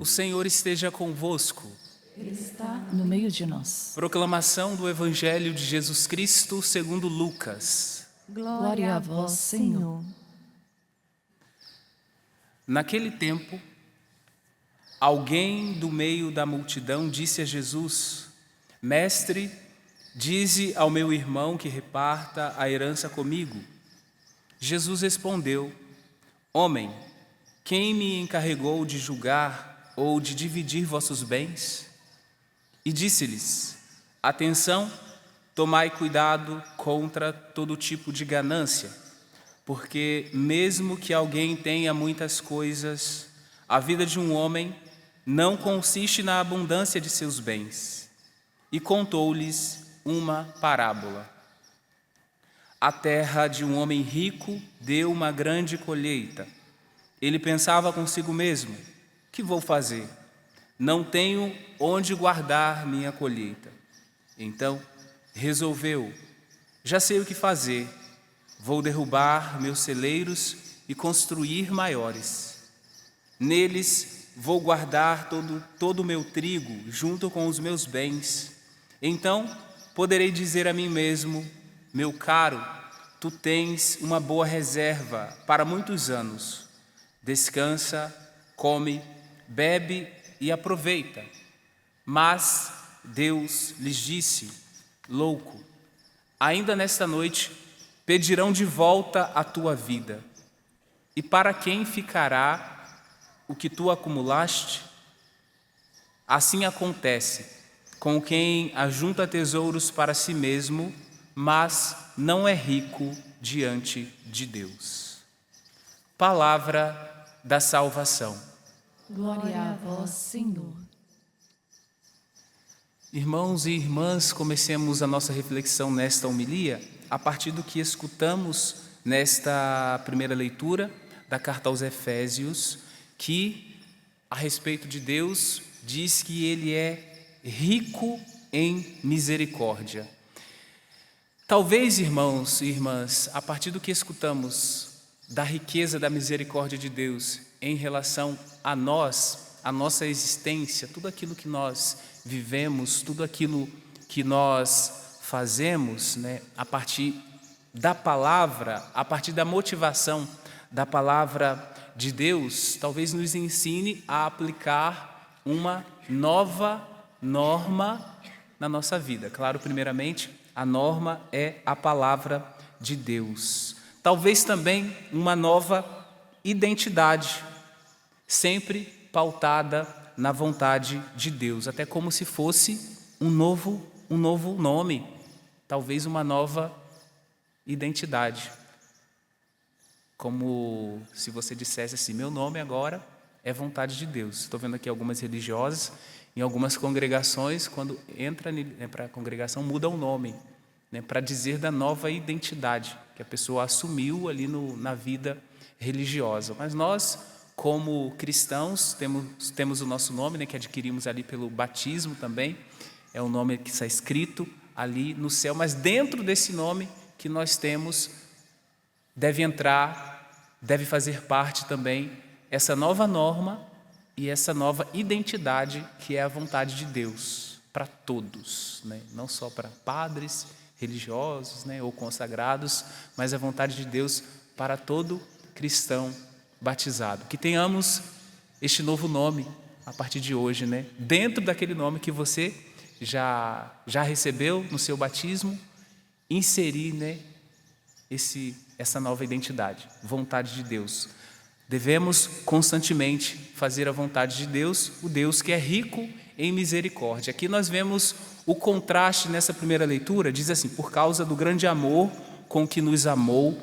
Senhor esteja convosco. Ele está no meio de nós. Proclamação do Evangelho de Jesus Cristo segundo Lucas. Glória a vós, Senhor. Naquele tempo, alguém do meio da multidão disse a Jesus: Mestre, dize ao meu irmão que reparta a herança comigo. Jesus respondeu: Homem, quem me encarregou de julgar ou de dividir vossos bens? E disse-lhes: Atenção, tomai cuidado contra todo tipo de ganância, porque mesmo que alguém tenha muitas coisas, a vida de um homem não consiste na abundância de seus bens. E contou-lhes uma parábola. A terra de um homem rico deu uma grande colheita. Ele pensava consigo mesmo: que vou fazer? Não tenho onde guardar minha colheita. Então resolveu: já sei o que fazer. Vou derrubar meus celeiros e construir maiores. Neles vou guardar todo o meu trigo junto com os meus bens. Então poderei dizer a mim mesmo: meu caro, tu tens uma boa reserva para muitos anos. Descansa, come, bebe e aproveita. Mas Deus lhes disse: louco, ainda nesta noite pedirão de volta a tua vida. E para quem ficará o que tu acumulaste? Assim acontece com quem ajunta tesouros para si mesmo, mas não é rico diante de Deus. Palavra da salvação. Glória a vós, Senhor. Irmãos e irmãs, comecemos a nossa reflexão nesta homilia a partir do que escutamos nesta primeira leitura da carta aos Efésios, que, a respeito de Deus, diz que Ele é rico em misericórdia. Talvez, irmãos e irmãs, a partir do que escutamos da riqueza da misericórdia de Deus em relação a nós, a nossa existência, tudo aquilo que nós vivemos, tudo aquilo que nós fazemos, a partir da palavra, a partir da motivação da palavra de Deus, talvez nos ensine a aplicar uma nova norma na nossa vida. Claro, primeiramente, a norma é a palavra de Deus. Talvez também uma nova identidade, sempre pautada na vontade de Deus, até como se fosse um novo nome, talvez uma nova identidade. Como se você dissesse assim: meu nome agora é vontade de Deus. Estou vendo aqui algumas religiosas, em algumas congregações, quando entra para a congregação, muda o nome, para dizer da nova identidade que a pessoa assumiu ali na vida religiosa. Mas nós, como cristãos, temos o nosso nome, que adquirimos ali pelo batismo também, é o nome que está escrito ali no céu, mas dentro desse nome que nós temos, deve fazer parte também essa nova norma e essa nova identidade que é a vontade de Deus para todos, não só para padres, religiosos, ou consagrados, mas a vontade de Deus para todo cristão batizado. Que tenhamos este novo nome a partir de hoje, dentro daquele nome que você já recebeu no seu batismo, inserir, essa nova identidade, vontade de Deus. Devemos constantemente fazer a vontade de Deus, o Deus que é rico em misericórdia. Aqui nós vemos o contraste nessa primeira leitura, diz assim: por causa do grande amor com que nos amou,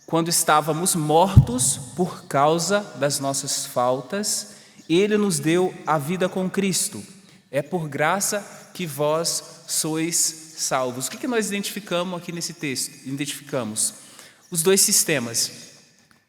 quando estávamos mortos por causa das nossas faltas, Ele nos deu a vida com Cristo. É por graça que vós sois salvos. O que nós identificamos aqui nesse texto? Identificamos os dois sistemas: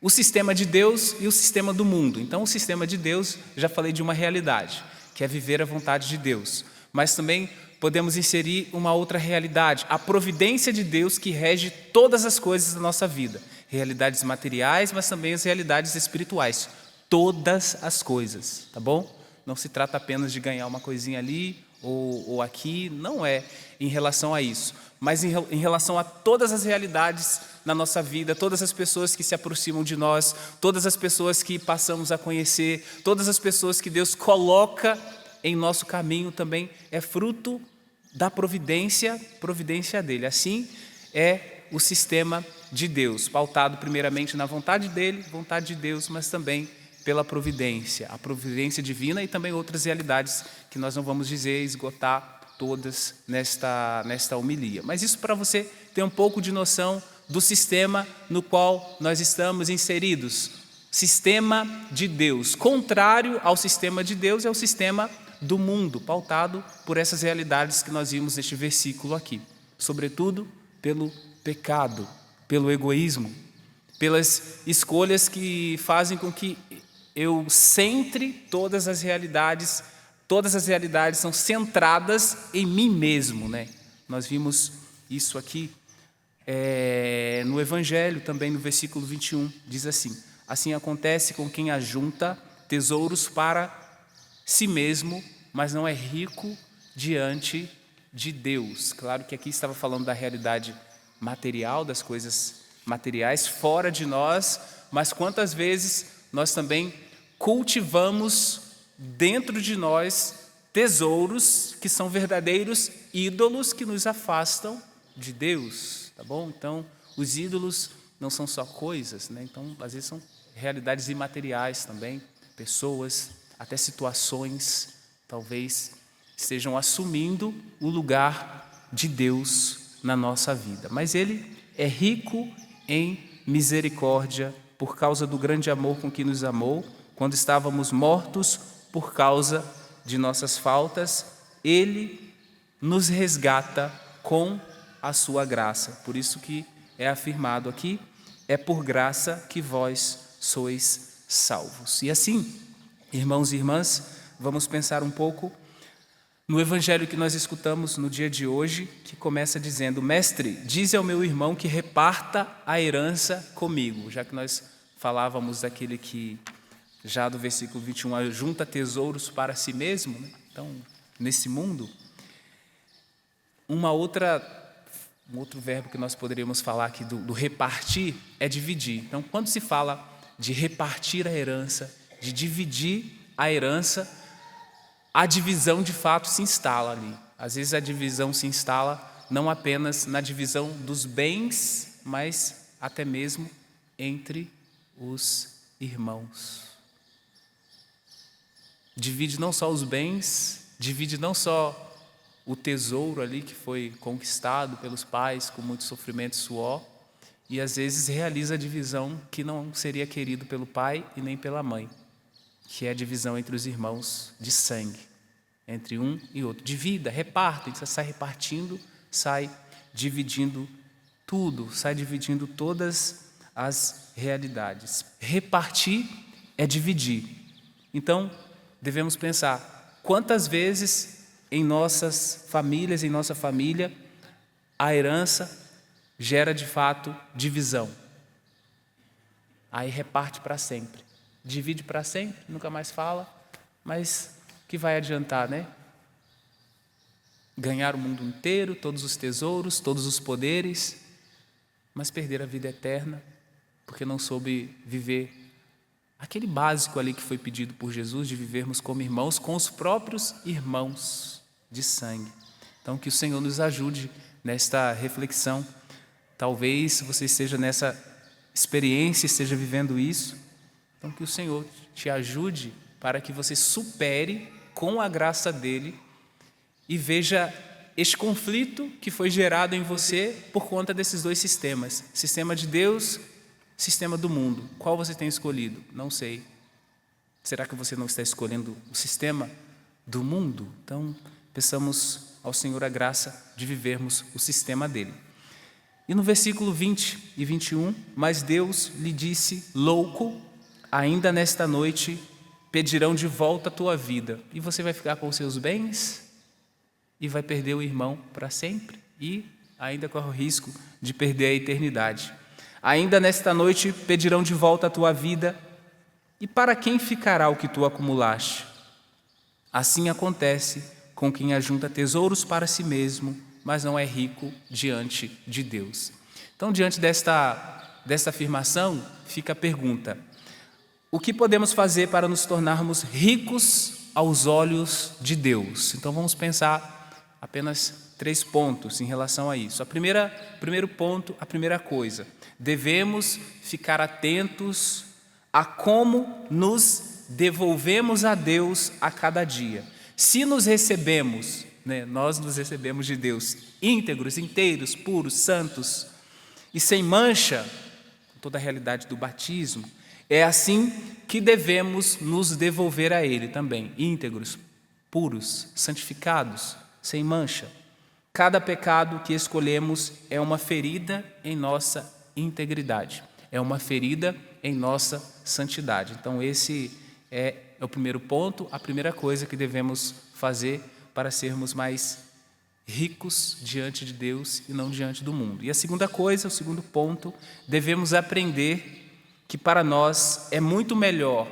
o sistema de Deus e o sistema do mundo. Então, o sistema de Deus, já falei de uma realidade, que é viver a vontade de Deus. Mas também podemos inserir uma outra realidade, a providência de Deus que rege todas as coisas da nossa vida. Realidades materiais, mas também as realidades espirituais. Todas as coisas, tá bom? não se trata apenas de ganhar uma coisinha ali ou aqui, não é em relação a isso, mas em relação a todas as realidades na nossa vida, todas as pessoas que se aproximam de nós, todas as pessoas que passamos a conhecer, todas as pessoas que Deus coloca em nosso caminho também é fruto da providência dele. Assim é o sistema de Deus, pautado primeiramente na vontade dele, vontade de Deus, mas também pela providência, a providência divina e também outras realidades que nós não vamos dizer, esgotar todas nesta homilia. Mas isso para você ter um pouco de noção do sistema no qual nós estamos inseridos. Sistema de Deus. Contrário ao sistema de Deus é o sistema do mundo, pautado por essas realidades que nós vimos neste versículo aqui. Sobretudo pelo pecado, pelo egoísmo, pelas escolhas que fazem com que eu centre todas as realidades são centradas em mim mesmo, né? Nós vimos isso aqui no Evangelho, também no versículo 21, diz assim: assim acontece com quem ajunta tesouros para si mesmo, mas não é rico diante de Deus. Claro que aqui estava falando da realidade material, das coisas materiais fora de nós, mas quantas vezes nós também cultivamos dentro de nós tesouros que são verdadeiros ídolos que nos afastam de Deus, tá bom? Então, os ídolos não são só coisas, né? Então, às vezes são realidades imateriais também, pessoas, até situações, talvez estejam assumindo o lugar de Deus na nossa vida. Mas Ele é rico em misericórdia por causa do grande amor com que nos amou. Quando estávamos mortos por causa de nossas faltas, Ele nos resgata com a sua graça. Por isso que é afirmado aqui, é por graça que vós sois salvos. E assim, irmãos e irmãs, vamos pensar um pouco no evangelho que nós escutamos no dia de hoje, que começa dizendo: Mestre, dize ao meu irmão que reparta a herança comigo. Já que nós falávamos daquele que, já do versículo 21, junta tesouros para si mesmo, né? Então, nesse mundo, um outro verbo que nós poderíamos falar aqui do repartir é dividir. Então, quando se fala de repartir a herança, de dividir a herança, a divisão de fato se instala ali. Às vezes a divisão se instala não apenas na divisão dos bens, mas até mesmo entre os irmãos. Divide não só os bens, divide não só o tesouro ali que foi conquistado pelos pais com muito sofrimento e suor, e às vezes realiza a divisão que não seria querido pelo pai e nem pela mãe, que é a divisão entre os irmãos de sangue, entre um e outro. Divida, reparta, você sai repartindo, sai dividindo tudo, sai dividindo todas as realidades. Repartir é dividir. Então, devemos pensar quantas vezes em nossas famílias, em nossa família, a herança gera de fato divisão. Aí reparte para sempre. Divide para sempre, nunca mais fala, mas o que vai adiantar, né? Ganhar o mundo inteiro, todos os tesouros, todos os poderes, mas perder a vida eterna, porque não soube viver aquele básico ali que foi pedido por Jesus, de vivermos como irmãos, com os próprios irmãos de sangue. Então, que o Senhor nos ajude nesta reflexão. Talvez você esteja nessa experiência, esteja vivendo isso. Então, que o Senhor te ajude para que você supere com a graça dEle e veja este conflito que foi gerado em você por conta desses dois sistemas. Sistema de Deus, sistema do mundo. Qual você tem escolhido? Não sei. Será que você não está escolhendo o sistema do mundo? Então, peçamos ao Senhor a graça de vivermos o sistema dele. E no versículo 20 e 21, mas Deus lhe disse: louco, ainda nesta noite pedirão de volta a tua vida. E você vai ficar com os seus bens e vai perder o irmão para sempre e ainda corre o risco de perder a eternidade. Ainda nesta noite pedirão de volta a tua vida. E para quem ficará o que tu acumulaste? Assim acontece com quem ajunta tesouros para si mesmo, mas não é rico diante de Deus. Então, diante desta afirmação, fica a pergunta: o que podemos fazer para nos tornarmos ricos aos olhos de Deus? Então, vamos pensar apenas 3 pontos em relação a isso. Primeiro ponto, a primeira coisa: devemos ficar atentos a como nos devolvemos a Deus a cada dia. Se nos recebemos, nós nos recebemos de Deus íntegros, inteiros, puros, santos e sem mancha, com toda a realidade do batismo, é assim que devemos nos devolver a Ele também, íntegros, puros, santificados, sem mancha. Cada pecado que escolhemos é uma ferida em nossa integridade, é uma ferida em nossa santidade. Então esse é o primeiro ponto, a primeira coisa que devemos fazer para sermos mais ricos diante de Deus e não diante do mundo. E a segunda coisa, o segundo ponto, devemos aprender que para nós é muito melhor,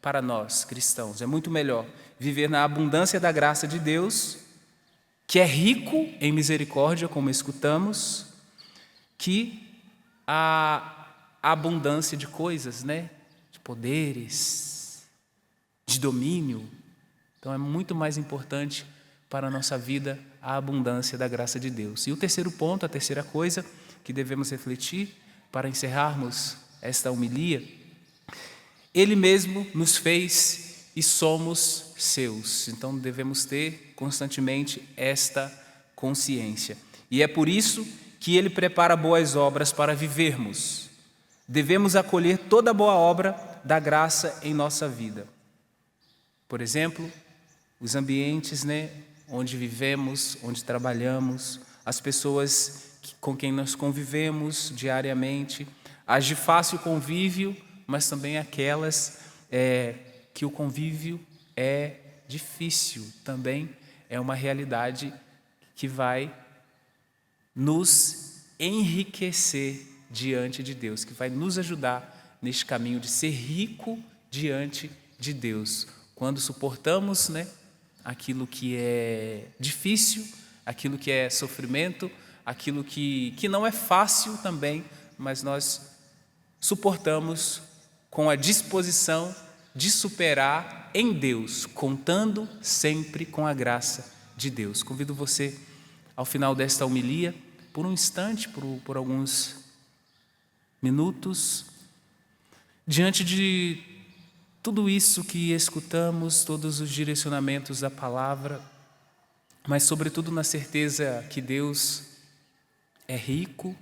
para nós cristãos, é muito melhor viver na abundância da graça de Deus, que é rico em misericórdia, como escutamos, que a abundância de coisas, de poderes, de domínio. Então é muito mais importante para a nossa vida a abundância da graça de Deus. E o terceiro ponto, a terceira coisa que devemos refletir para encerrarmos esta homilia: Ele mesmo nos fez e somos seus. Então devemos ter constantemente esta consciência. E é por isso que Ele prepara boas obras para vivermos. Devemos acolher toda boa obra da graça em nossa vida. Por exemplo, os ambientes, onde vivemos, onde trabalhamos, as pessoas com quem nós convivemos diariamente, as de fácil convívio, mas também aquelas que o convívio é difícil, também é uma realidade que vai nos enriquecer diante de Deus, que vai nos ajudar neste caminho de ser rico diante de Deus. Quando suportamos, aquilo que é difícil, aquilo que é sofrimento, aquilo que não é fácil também, mas nós suportamos com a disposição de superar em Deus, contando sempre com a graça de Deus. Convido você, ao final desta homilia, por um instante, por alguns minutos, diante de tudo isso que escutamos, todos os direcionamentos da palavra, mas sobretudo na certeza que Deus é rico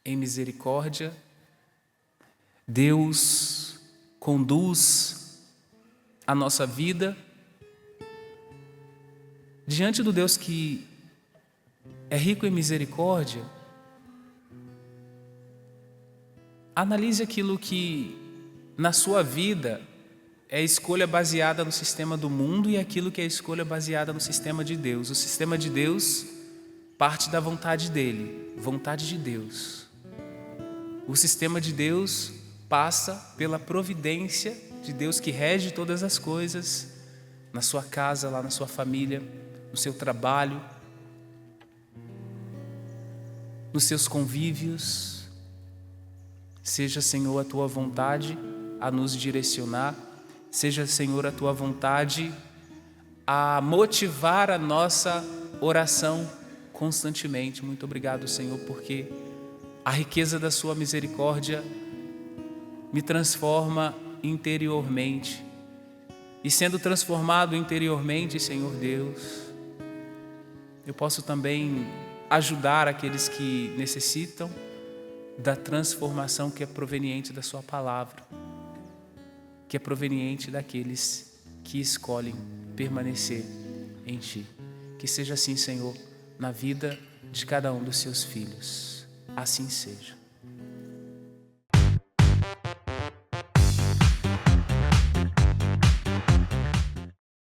em misericórdia, Deus conduz a nossa vida. Diante do Deus que é rico em misericórdia, analise aquilo que na sua vida é escolha baseada no sistema do mundo e aquilo que é escolha baseada no sistema de Deus. O sistema de Deus parte da vontade dele, vontade de Deus. O sistema de Deus passa pela providência de Deus que rege todas as coisas, na sua casa, lá na sua família, no seu trabalho, nos seus convívios. Seja, Senhor, a tua vontade a nos direcionar, seja, Senhor, a tua vontade a motivar a nossa oração constantemente. Muito obrigado, Senhor, porque a riqueza da sua misericórdia me transforma interiormente. E sendo transformado interiormente, Senhor Deus, eu posso também ajudar aqueles que necessitam da transformação que é proveniente da sua palavra, que é proveniente daqueles que escolhem permanecer em Ti. Que seja assim, Senhor, na vida de cada um dos seus filhos. Assim seja.